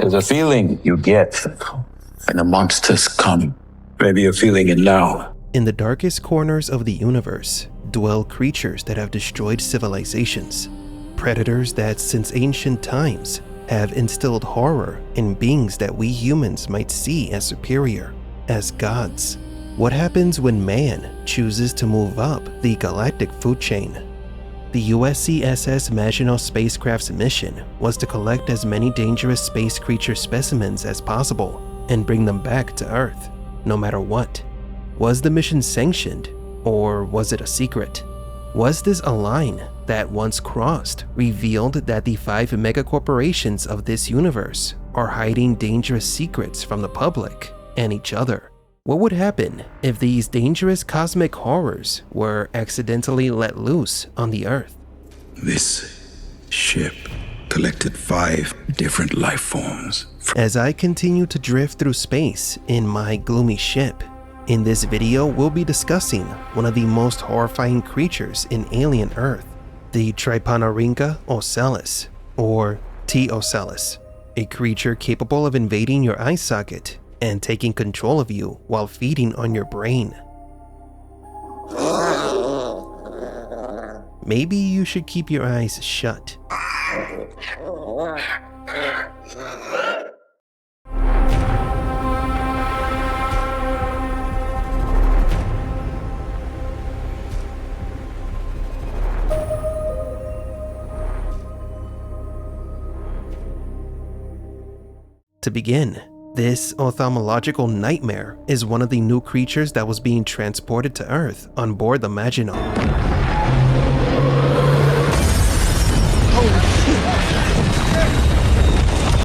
There's a feeling you get when the monsters come. Maybe you're feeling it now. In the darkest corners of the universe dwell creatures that have destroyed civilizations, predators that since ancient times have instilled horror in beings that we humans might see as superior, as gods. What happens when man chooses to move up the galactic food chain? The USCSS Maginot spacecraft's mission was to collect as many dangerous space creature specimens as possible and bring them back to Earth, no matter what. Was the mission sanctioned, or was it a secret? Was this a line that, once crossed, revealed that the 5 megacorporations of this universe are hiding dangerous secrets from the public and each other? What would happen if these dangerous cosmic horrors were accidentally let loose on the Earth? This ship collected 5 different life forms. As I continue to drift through space in my gloomy ship, in this video we'll be discussing one of the most horrifying creatures in alien Earth, the Xenomorph, or T-Ocellus, a creature capable of invading your eye socket and taking control of you while feeding on your brain. Maybe you should keep your eyes shut. To begin, this ophthalmological nightmare is one of the new creatures that was being transported to Earth on board the Maginot.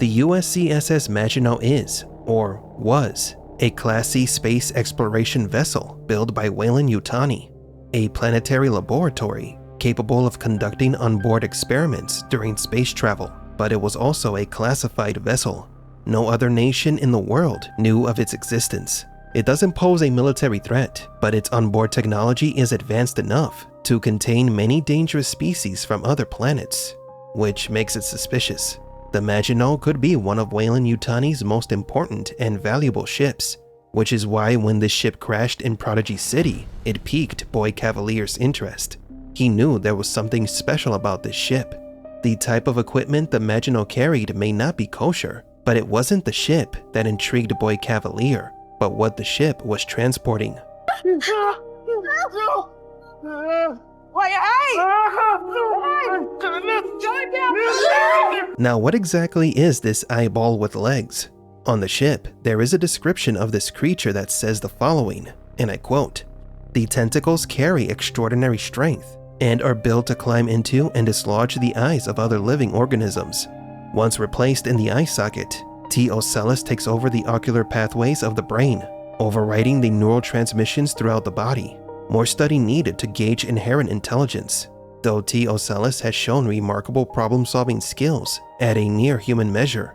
The USCSS Maginot is, or was, a Class C space exploration vessel built by Weyland-Yutani, a planetary laboratory capable of conducting onboard experiments during space travel, but it was also a classified vessel. No other nation in the world knew of its existence. It doesn't pose a military threat, but its onboard technology is advanced enough to contain many dangerous species from other planets, which makes it suspicious. The Maginot could be one of Weyland-Yutani's most important and valuable ships, which is why when this ship crashed in Prodigy City, it piqued Boy Kavalier's interest. He knew there was something special about this ship. The type of equipment the Maginot carried may not be kosher, but it wasn't the ship that intrigued Boy Kavalier, but what the ship was transporting. Now, what exactly is this eyeball with legs? On the ship, there is a description of this creature that says the following, and I quote, "The tentacles carry extraordinary strength and are built to climb into and dislodge the eyes of other living organisms. Once replaced in the eye socket, T-Ocellus takes over the ocular pathways of the brain, overriding the neural transmissions throughout the body. More study needed to gauge inherent intelligence, though T-Ocellus has shown remarkable problem-solving skills at a near-human measure."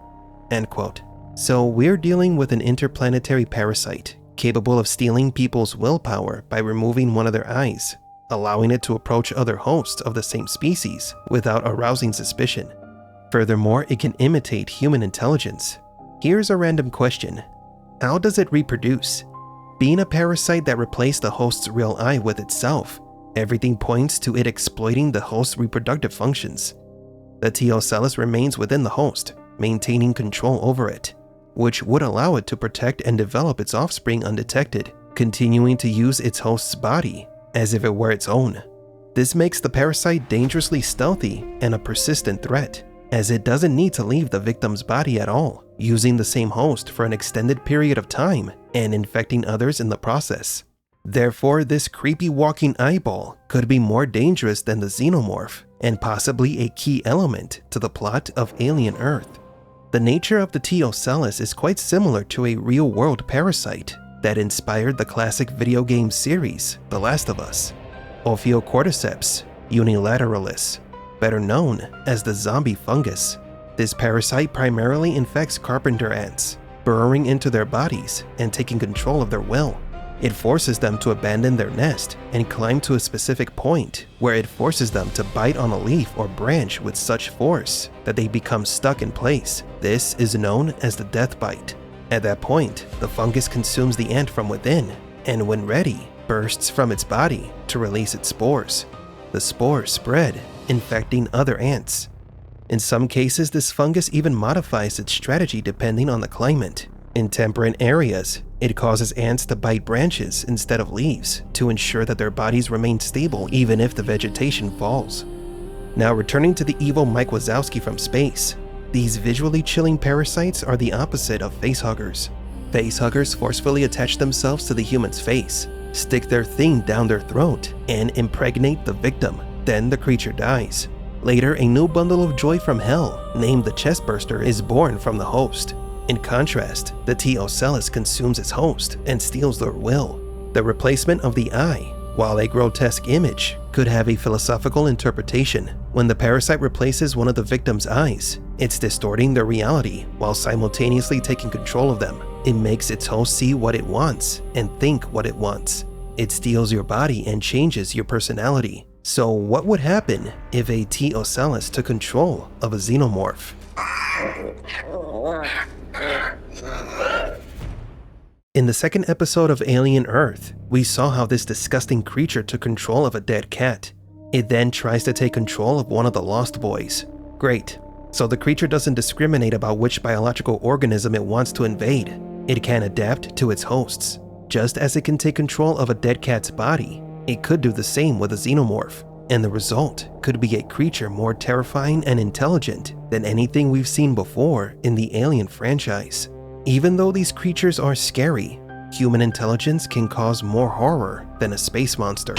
End quote. So we're dealing with an interplanetary parasite capable of stealing people's willpower by removing one of their eyes, allowing it to approach other hosts of the same species without arousing suspicion. Furthermore, it can imitate human intelligence. Here's a random question. How does it reproduce? Being a parasite that replaced the host's real eye with itself, everything points to it exploiting the host's reproductive functions. The T-Ocellus remains within the host, maintaining control over it, which would allow it to protect and develop its offspring undetected, continuing to use its host's body as if it were its own. This makes the parasite dangerously stealthy and a persistent threat, as it doesn't need to leave the victim's body at all, using the same host for an extended period of time and infecting others in the process. Therefore, this creepy walking eyeball could be more dangerous than the Xenomorph, and possibly a key element to the plot of Alien Earth. The nature of the T-Ocellus is quite similar to a real-world parasite that inspired the classic video game series, The Last of Us, Ophiocordyceps unilateralis, better known as the zombie fungus. This parasite primarily infects carpenter ants, burrowing into their bodies and taking control of their will. It forces them to abandon their nest and climb to a specific point where it forces them to bite on a leaf or branch with such force that they become stuck in place. This is known as the death bite. At that point, the fungus consumes the ant from within, and when ready, bursts from its body to release its spores. The spores spread, infecting other ants. In some cases, this fungus even modifies its strategy depending on the climate. In temperate areas, it causes ants to bite branches instead of leaves to ensure that their bodies remain stable even if the vegetation falls. Now returning to the evil Mike Wazowski from space, these visually chilling parasites are the opposite of facehuggers. Facehuggers forcefully attach themselves to the human's face, stick their thing down their throat, and impregnate the victim. Then the creature dies. Later, a new bundle of joy from hell, named the Chestburster, is born from the host. In contrast, the T-Ocellus consumes its host and steals their will. The replacement of the eye, while a grotesque image, could have a philosophical interpretation. When the parasite replaces one of the victim's eyes, it's distorting their reality while simultaneously taking control of them. It makes its host see what it wants and think what it wants. It steals your body and changes your personality. So what would happen if a T-Ocellus took control of a Xenomorph? In the second episode of Alien Earth, we saw how this disgusting creature took control of a dead cat. It then tries to take control of one of the Lost Boys. Great. So the creature doesn't discriminate about which biological organism it wants to invade. It can adapt to its hosts. Just as it can take control of a dead cat's body, it could do the same with a Xenomorph. And the result could be a creature more terrifying and intelligent than anything we've seen before in the Alien franchise. Even though these creatures are scary, human intelligence can cause more horror than a space monster.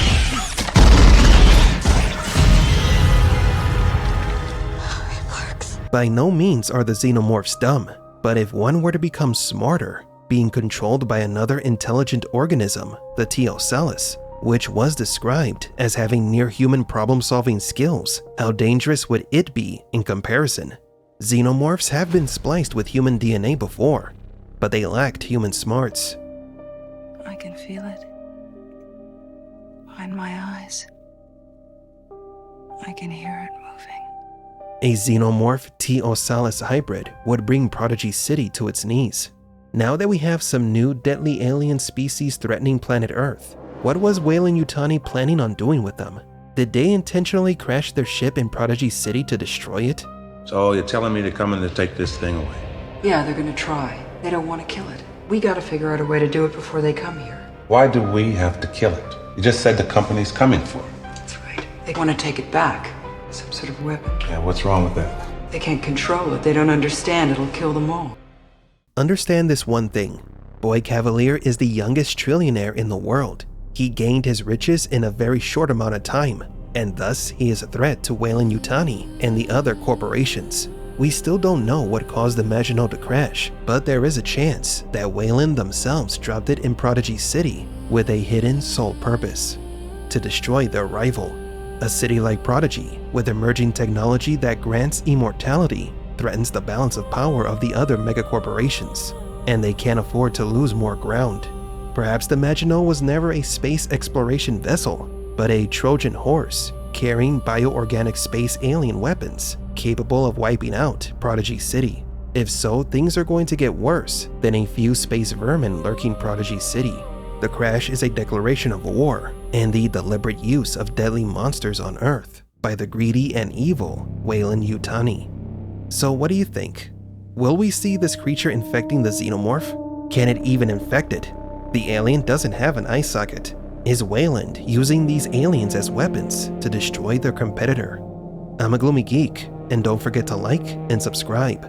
By no means are the Xenomorphs dumb, but if one were to become smarter, being controlled by another intelligent organism, the T-Ocellus, which was described as having near-human problem-solving skills, how dangerous would it be in comparison? Xenomorphs have been spliced with human DNA before, but they lacked human smarts. I can feel it. Behind my eyes. I can hear it moving. A Xenomorph T-Ocellus hybrid would bring Prodigy City to its knees. Now that we have some new deadly alien species threatening planet Earth, what was Weyland-Yutani planning on doing with them? Did they intentionally crash their ship in Prodigy City to destroy it? So you're telling me to come in to take this thing away? Yeah, they're gonna try. They don't want to kill it. We gotta figure out a way to do it before they come here. Why do we have to kill it? You just said the company's coming for it. That's right. They want to take it back. Some sort of weapon. Yeah, what's wrong with that? They can't control it. They don't understand. It'll kill them all. Understand this one thing. Boy Kavalier is the youngest trillionaire in the world. He gained his riches in a very short amount of time, and thus he is a threat to Weyland-Yutani and the other corporations. We still don't know what caused the Maginot to crash, but there is a chance that Weyland themselves dropped it in Prodigy City with a hidden sole purpose: to destroy their rival. A city like Prodigy, with emerging technology that grants immortality, threatens the balance of power of the other megacorporations, and they can't afford to lose more ground. Perhaps the Maginot was never a space exploration vessel, but a Trojan horse carrying bioorganic space alien weapons capable of wiping out Prodigy City. If so, things are going to get worse than a few space vermin lurking Prodigy City. The crash is a declaration of war and the deliberate use of deadly monsters on Earth by the greedy and evil Weyland-Yutani. So what do you think? Will we see this creature infecting the Xenomorph? Can it even infect it? The alien doesn't have an eye socket. Is Weyland using these aliens as weapons to destroy their competitor? I'm a Gloomy Geek, and don't forget to like and subscribe.